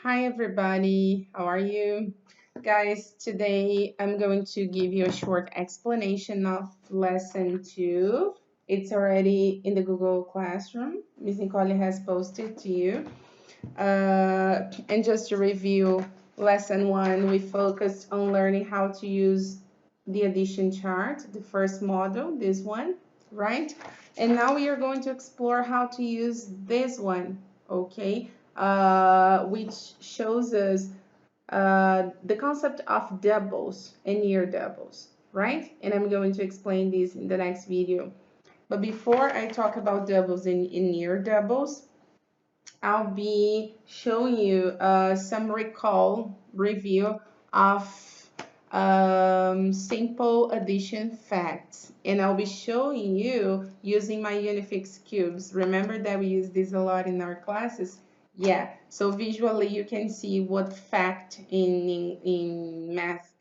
Hi everybody, how are you? Guys, today I'm going to give you a short explanation of lesson 2. It's already in the Google Classroom. Miss Nicole has posted to you. And just to review, lesson 1, we focused on learning how to use the addition chart, the first model, this one, right? And now we are going to explore how to use this one, okay? Which shows us the concept of doubles and near doubles, right? And I'm going to explain this in the next video. But before I talk about doubles and near doubles, I'll be showing you some review of simple addition facts. And I'll be showing you using my Unifix cubes. Remember that we use this a lot in our classes? Yeah, so visually you can see what fact in math,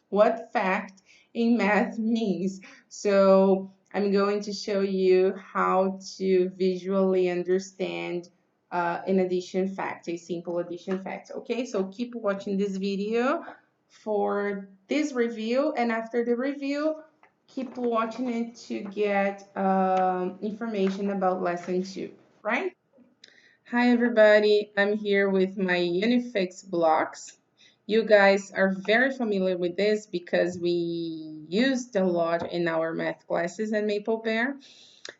what fact in math means. So I'm going to show you how to visually understand an addition fact, a simple addition fact. Okay, so keep watching this video for this review, and after the review, keep watching it to get information about lesson 2, right? Hi everybody, I'm here with my Unifix blocks. You guys are very familiar with this because we used a lot in our math classes at Maple Bear.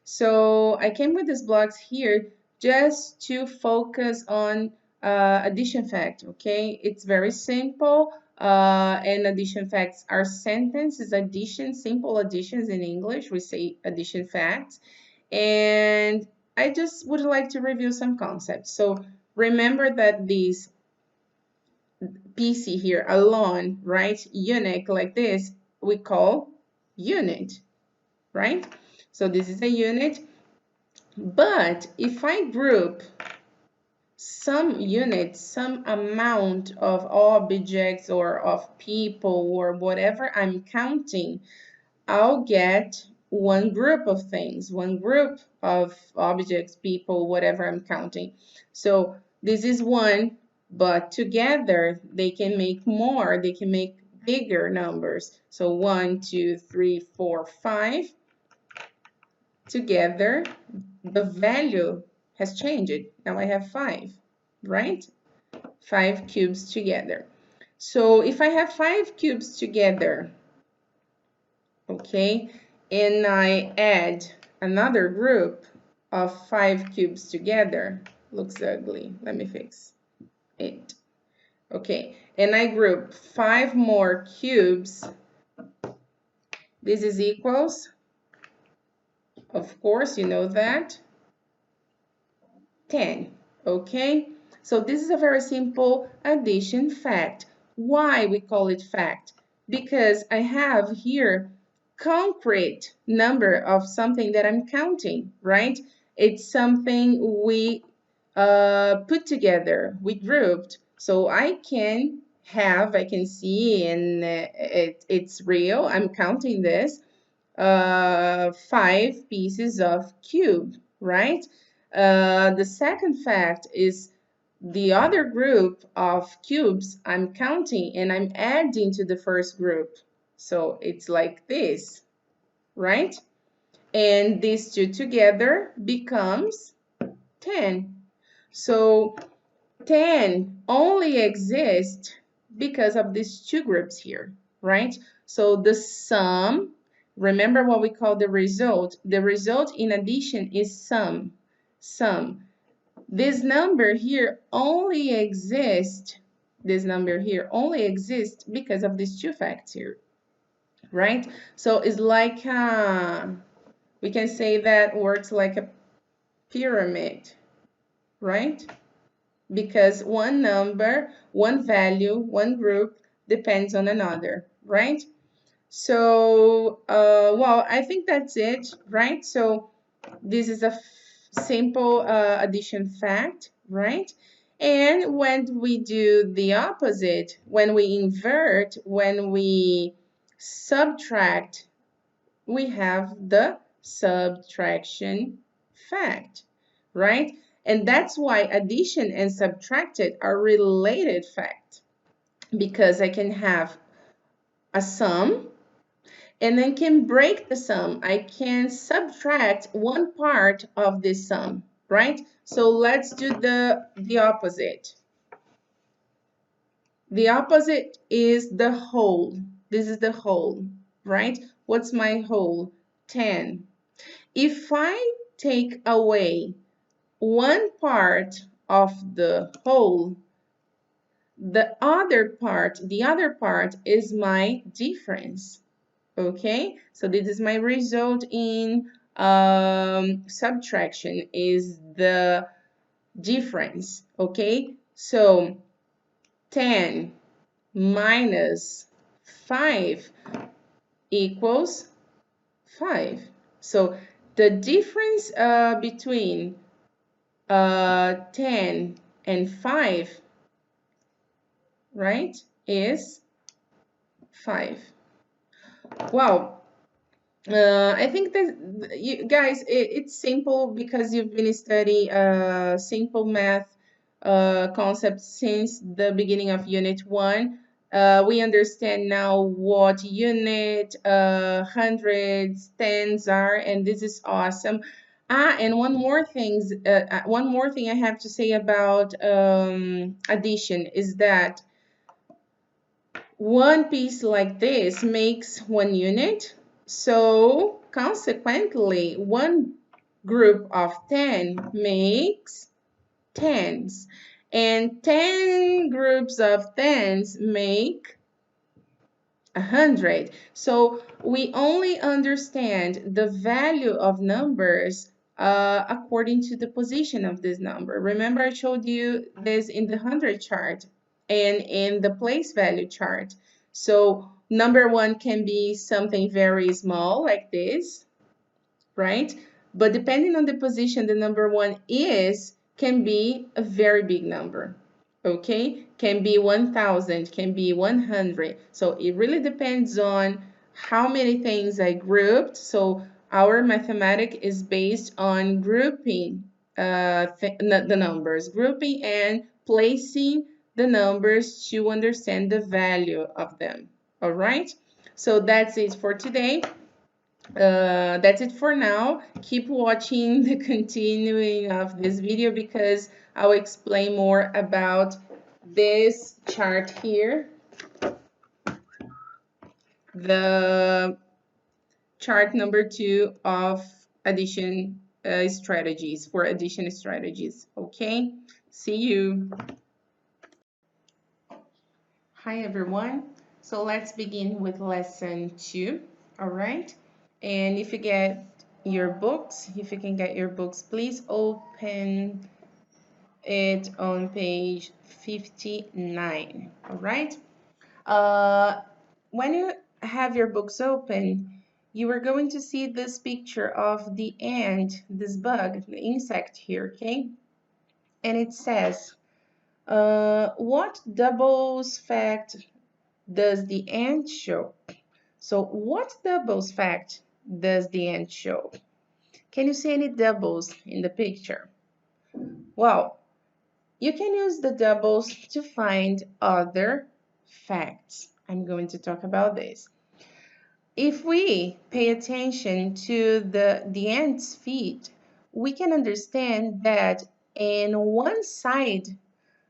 So I came with these blocks here just to focus on addition fact, okay? It's very simple, and addition facts are sentences, addition, simple additions in English, we say addition facts. And I just would like to review some concepts. So remember that this PC here alone, right, unique like this, we call unit, right? So this is a unit. But if I group some units, some amount of objects or of people or whatever I'm counting, I'll get one group of things, one group of objects, people, whatever I'm counting. So this is one, but together they can make more, they can make bigger numbers. So 1, 2, 3, 4, 5. Together, the value has changed. Now I have 5, right? 5 cubes together. So if I have 5 cubes together, okay, and I add another group of 5 cubes together, looks ugly, let me fix it. Okay, and I group 5 more cubes, this is equals, of course, you know that, 10, okay? So this is a very simple addition fact. Why we call it fact? Because I have here concrete number of something that I'm counting, right? It's something we put together, we grouped. So I can see, and it's real, I'm counting this, 5 pieces of cube, right? The second fact is the other group of cubes I'm counting and I'm adding to the first group. So it's like this, right? And these two together becomes 10. So 10 only exists because of these two groups here, right? So the sum, remember what we call the result. The result in addition is sum. This number here only exists, because of these two facts here, right? So it's like, we can say that works like a pyramid, right? Because one number, one value, one group depends on another, right? So, well, I think that's it, right? So this is a simple addition fact, right? And when we do the opposite, when we invert, when we subtract, we have the subtraction fact, right? And that's why addition and subtracted are related fact, because I can have a sum and then can break the sum. I can subtract one part of this sum, right? So let's do the opposite. The opposite is the whole. This is the whole, right? What's my whole? 10. If I take away one part of the whole, the other part is my difference. Okay, so this is my result in subtraction, is the difference. Okay, so 10 minus 5 equals 5. So the difference between 10 and 5, right, is 5. Wow. I think that you guys, it's simple because you've been studying simple math concepts since the beginning of Unit 1. We understand now what unit, hundreds, tens are, and this is awesome. And one more thing I have to say about addition is that one piece like this makes one unit. So consequently, one group of 10 makes tens. And 10 groups of tens make 100. So we only understand the value of numbers according to the position of this number. Remember, I showed you this in the 100 chart and in the place value chart. So number 1 can be something very small like this, right? But depending on the position the number 1 is, can be a very big number. Okay, can be 1,000, can be 100. So it really depends on how many things I grouped. So our mathematics is based on grouping the numbers, grouping and placing the numbers to understand the value of them. All right, so that's it for today. That's it for now. Keep watching the continuing of this video because I'll explain more about this chart here, the chart number 2 of addition strategies, for addition strategies. Okay, see you. Hi everyone. So let's begin with lesson 2. All right, and if you get your books, if you can get your books, please open it on page 59. All right, when you have your books open, you are going to see this picture of the ant, this bug, the insect here, okay? And it says, what doubles fact does the ant show? So what doubles fact does the ant show? Can you see any doubles in the picture? Well, you can use the doubles to find other facts. I'm going to talk about this. If we pay attention to the ant's feet, we can understand that in one side,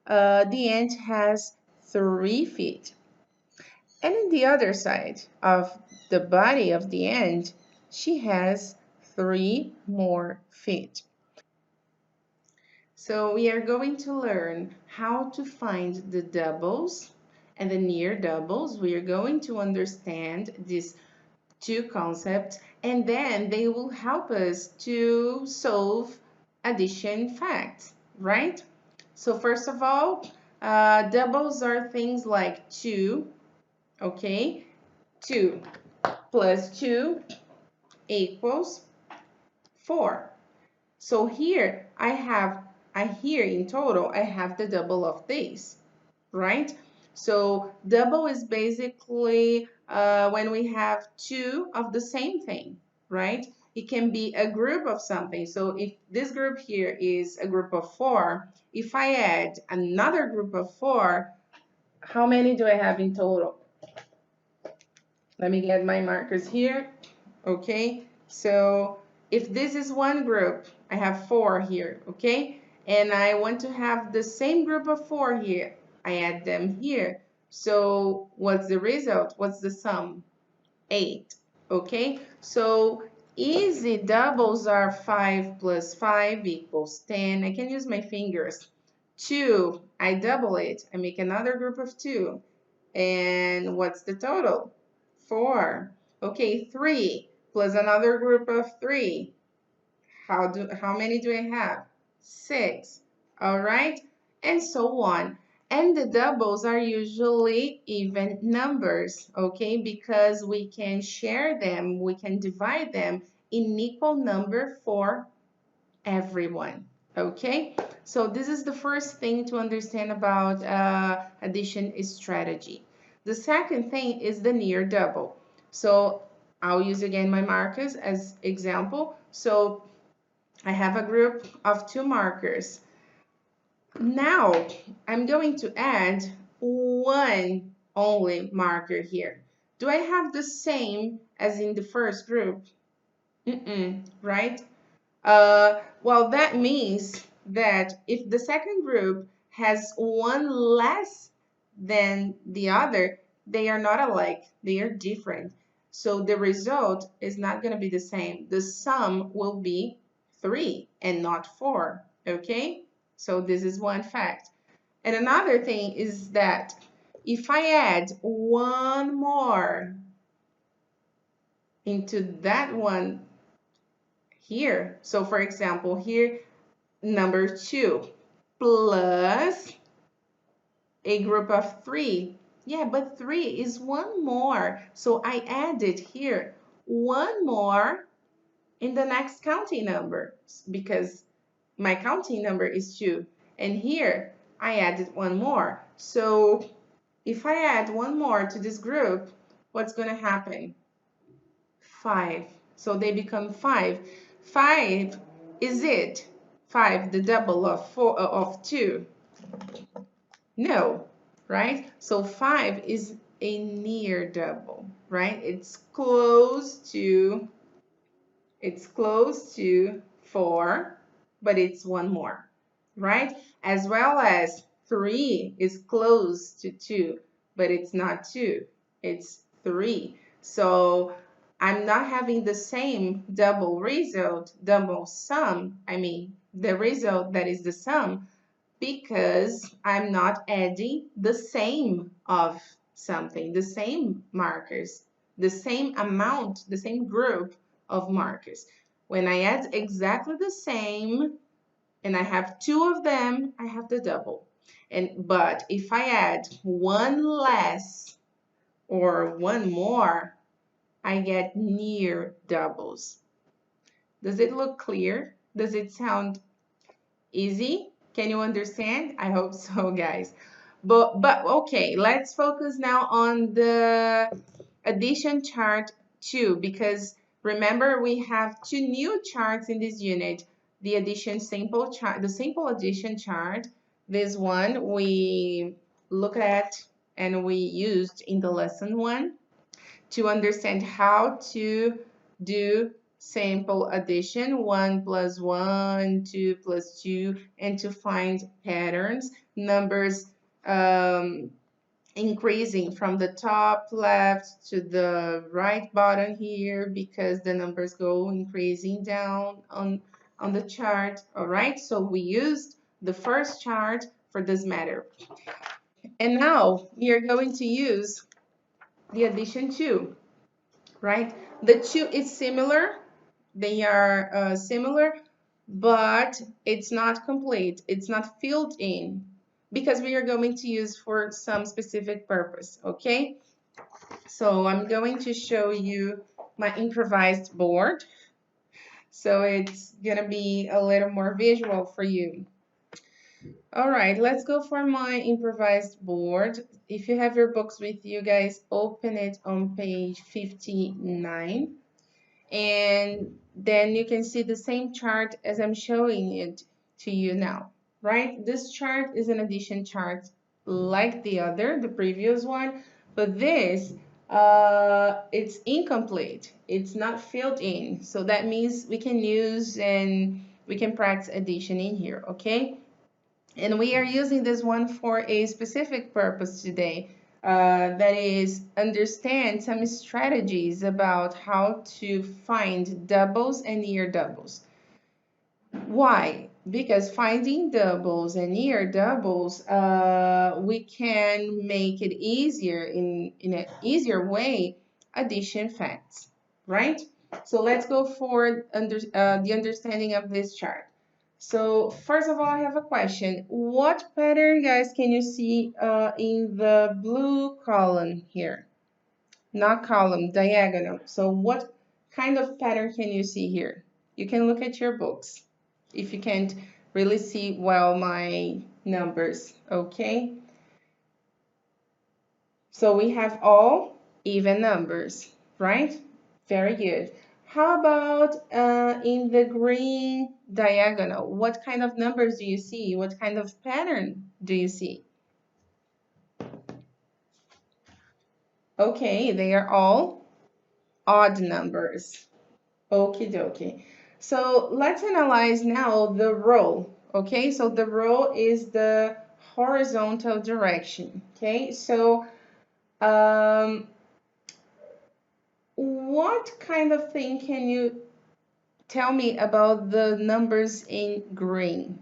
the ant has 3 feet. And in the other side of the body of the ant, she has 3 more feet. So we are going to learn how to find the doubles and the near doubles. We are going to understand these 2 concepts, and then they will help us to solve addition facts, right? So first of all, doubles are things like 2, okay? 2 plus 2 equals 4. So here here in total, I have the double of this, right? So double is basically when we have 2 of the same thing, right? it can be a group of something. So if this group here is a group of 4, if I add another group of 4, how many do I have in total? Let me get my markers here. Okay, so if this is one group, I have 4 here, okay? And I want to have the same group of 4 here. I add them here. So what's the result? What's the sum? 8, okay? So easy doubles are 5 plus 5 equals 10. I can use my fingers. 2, I double it. I make another group of 2. And what's the total? 4. Okay, 3 plus another group of 3. How many do I have? 6. All right, and so on. And the doubles are usually even numbers, okay? Because we can share them, we can divide them in equal number for everyone, okay? So this is the first thing to understand about addition strategy. The second thing is the near double. So I'll use again my markers as example. So I have a group of 2 markers. Now I'm going to add one only marker here. Do I have the same as in the first group? Right? Well, that means that if the second group has one less than the other, they are not alike, they are different. So the result is not going to be the same. The sum will be 3 and not 4, okay? So this is one fact. And another thing is that if I add one more into that one here, so for example, here, number 2 plus a group of 3. Yeah, but 3 is one more. So I added here one more in the next counting number because my counting number is 2. And here I added one more. So if I add one more to this group, what's going to happen? 5. So they become 5. 5 is it? 5, the double of 4 of 2. No, right? So 5 is a near double, right? It's close to 4, but it's one more, right? As well as 3 is close to 2, but it's not 2, it's 3. So I'm not having the same double result, double sum, I mean, the result that is the sum, because I'm not adding the same of something, the same markers, the same amount, the same group of markers. When I add exactly the same and I have 2 of them, I have the double. But if I add one less or one more, I get near doubles. Does it look clear? Does it sound easy? Can you understand? I hope so, guys. But okay, let's focus now on the addition chart 2, because remember we have 2 new charts in this unit. The addition simple chart, the simple addition chart. This one we look at and we used in the lesson 1 to understand how to do simple addition, 1 plus 1, 2 plus 2, and to find patterns, numbers increasing from the top left to the right bottom here because the numbers go increasing down on the chart. All right, so we used the first chart for this matter. And now we are going to use the addition 2. Right? The 2 is similar. They are similar, but it's not complete. It's not filled in because we are going to use for some specific purpose, okay? So I'm going to show you my improvised board. So it's gonna be a little more visual for you. All right, let's go for my improvised board. If you have your books with you guys, open it on page 59. and then you can see the same chart as I'm showing it to you now, right? This chart is an addition chart like the previous one, but this, it's incomplete. It's not filled in. So that means we can use and we can practice addition in here, okay? And we are using this one for a specific purpose today. That is, understand some strategies about how to find doubles and near doubles. Why? Because finding doubles and near doubles, we can make it easier in an easier way, addition facts, right? So let's go for the understanding of this chart. So first of all, I have a question. What pattern, guys, can you see in the blue column here? Not column, diagonal. So what kind of pattern can you see here? You can look at your books if you can't really see well my numbers, okay? So we have all even numbers, right? Very good. How about in the green diagonal? What kind of numbers do you see? What kind of pattern do you see? Okay, they are all odd numbers. Okie dokie. So let's analyze now the row. Okay, so the row is the horizontal direction. Okay, so what kind of thing can you tell me about the numbers in green?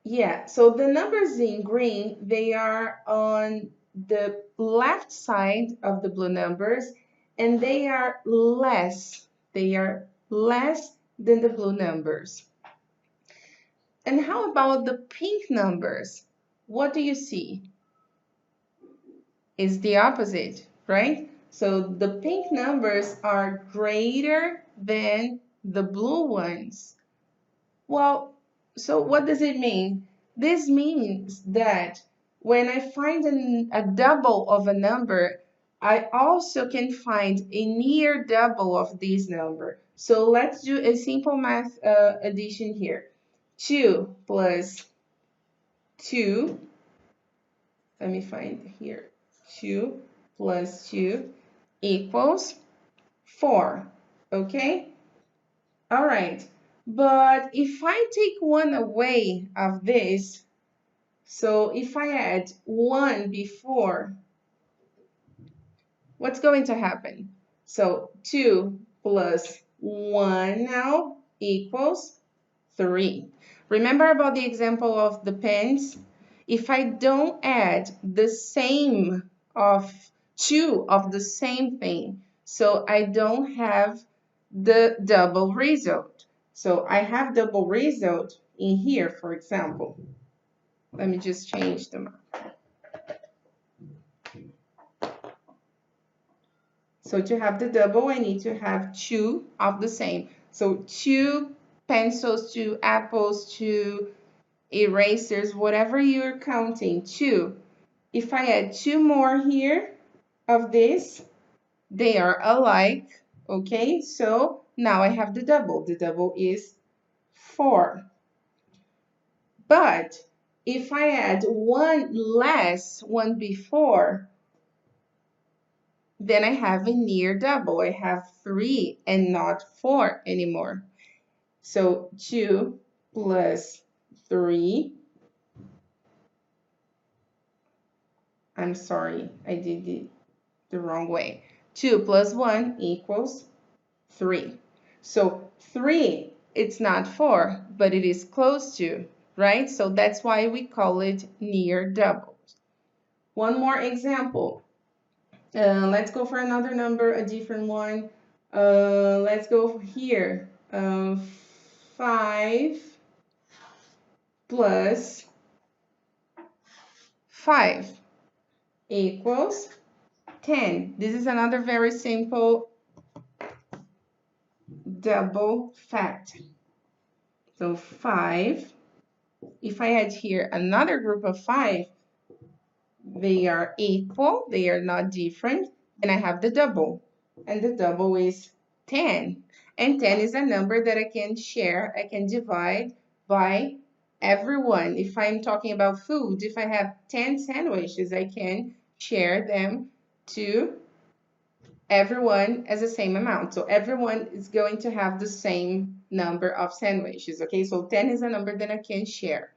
Yeah, so the numbers in green, they are on the left side of the blue numbers, and they are less than the blue numbers. And how about the pink numbers? What do you see? It's the opposite, right? So the pink numbers are greater than the blue ones. Well, so what does it mean? This means that when I find a double of a number, I also can find a near double of this number. So let's do a simple math addition here. 2 plus 2, let me find here, 2 plus 2 equals 4, okay? All right, but if I take 1 away of this, so if I add 1 before, what's going to happen? So 2 plus 1 now equals 3. Remember about the example of the pens? If I don't add the same of 2 of the same thing, so I don't have the double result. So I have double result in here, for example. Let me just change them. So to have the double, I need to have 2 of the same. So 2 pencils, 2 apples, 2 erasers, whatever you're counting, 2. If I add 2 more here of this, they are alike, okay? So now I have the double. The double is 4. But if I add 1 less, 1 before, then I have a near double. I have 3 and not 4 anymore. So 2 plus 3. I'm sorry, I did it the wrong way. 2 plus 1 equals 3. So 3, it's not 4, but it is close to, right? So that's why we call it near doubles. One more example. Let's go for another number, a different one. Let's go here. 5 plus 5 equals 10. This is another very simple double fact. So 5, if I add here another group of 5, they are equal, they are not different, and I have the double. and the double is 10. And 10 is a number that I can share, I can divide by everyone. If I'm talking about food, if I have 10 sandwiches, I can share them to everyone as the same amount. So everyone is going to have the same number of sandwiches, okay? So 10 is a number that I can share.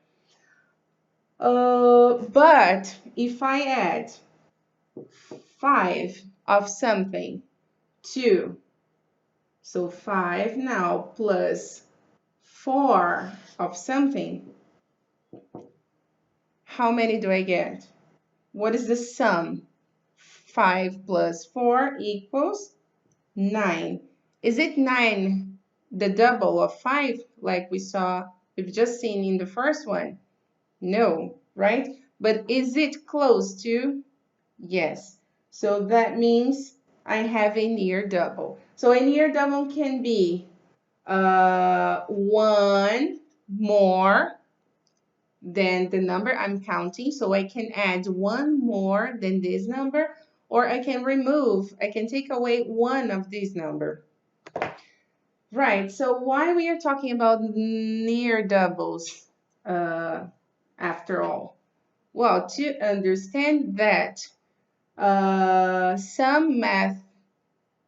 But if I add 5 of something, 2, so 5 now plus 4 of something, how many do I get? What is the sum? 5 plus 4 equals 9. Is it 9 the double of 5 like we've just seen in the first one? No, right? But is it close to? Yes. So that means I have a near double. So a near double can be 1 more than the number I'm counting. So I can add 1 more than this number, or I can take away 1 of this number. Right, so why we are talking about near doubles after all? Well, to understand that some math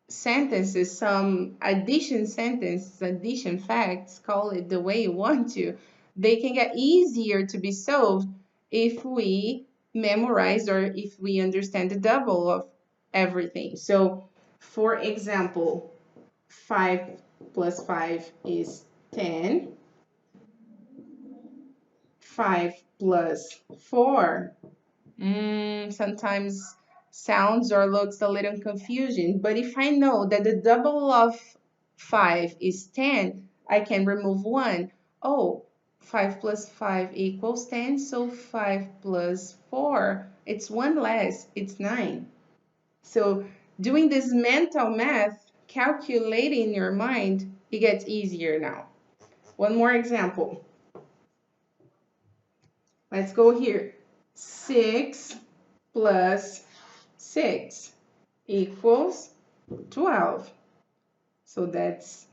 sentences, some addition sentences, addition facts, call it the way you want to, they can get easier to be solved if we memorize or if we understand the double of everything. So, for example, 5 plus 5 is 10. 5 plus 4 sometimes sounds or looks a little confusing, but if I know that the double of 5 is 10, I can remove 1. Oh, 5 plus 5 equals 10, so 5 plus 4, it's 1 less, it's 9. So doing this mental math, calculating in your mind, it gets easier now. One more example. Let's go here. 6 plus 6 equals 12. So that's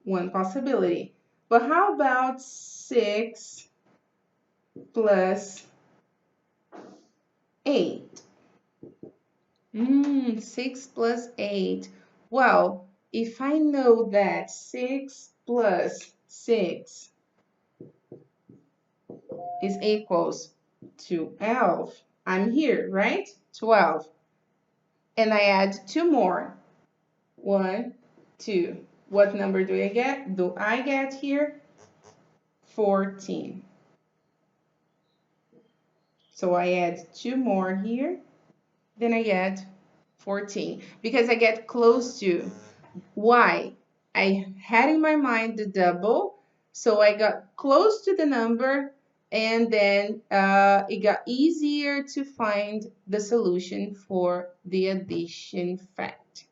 one possibility. But how about 6 plus 8? 6 plus 8. Well, if I know that 6 plus 6 is equals to 12, I'm here, right? 12. And I add 2 more. 1, 2. What number do I get? Here? 14. So I add 2 more here. Then I get 14. Because I get close to. Why? I had in my mind the double. So I got close to the number. And then it got easier to find the solution for the addition fact.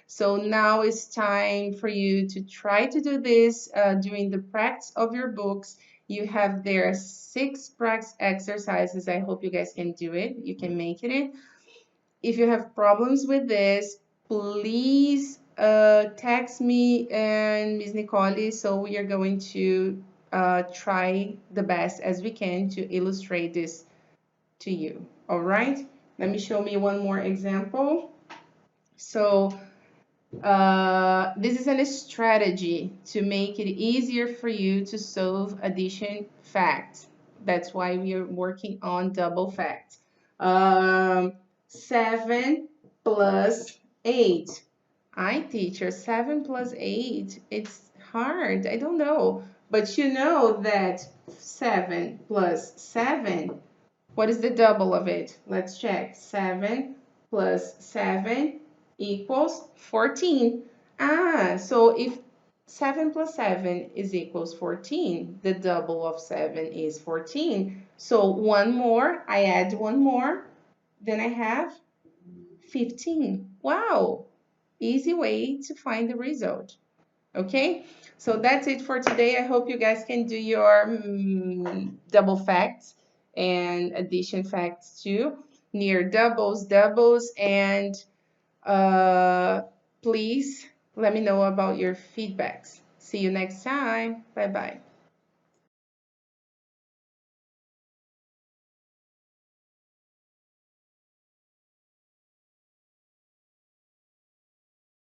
So now it's time for you to try to do this during the practice of your books. You have there 6 practice exercises. I hope you guys can do it. You can make it. If you have problems with this, please text me and Ms. Nicole. So we are going to try the best as we can to illustrate this to you. All right. Let me show me one more example. So this is a strategy to make it easier for you to solve addition facts. That's why we are working on double facts. 7 plus 8. Teacher, 7 plus 8. It's hard. I don't know. But you know that 7 plus 7, what is the double of it? Let's check. 7 plus 7 equals 14. So if 7 plus 7 is equals 14, the double of 7 is 14. So one more, I add one more, then I have 15. Wow, easy way to find the result. Okay, so that's it for today. I hope you guys can do your double facts and addition facts too, near doubles, and Please let me know about your feedbacks. See you next time. Bye bye.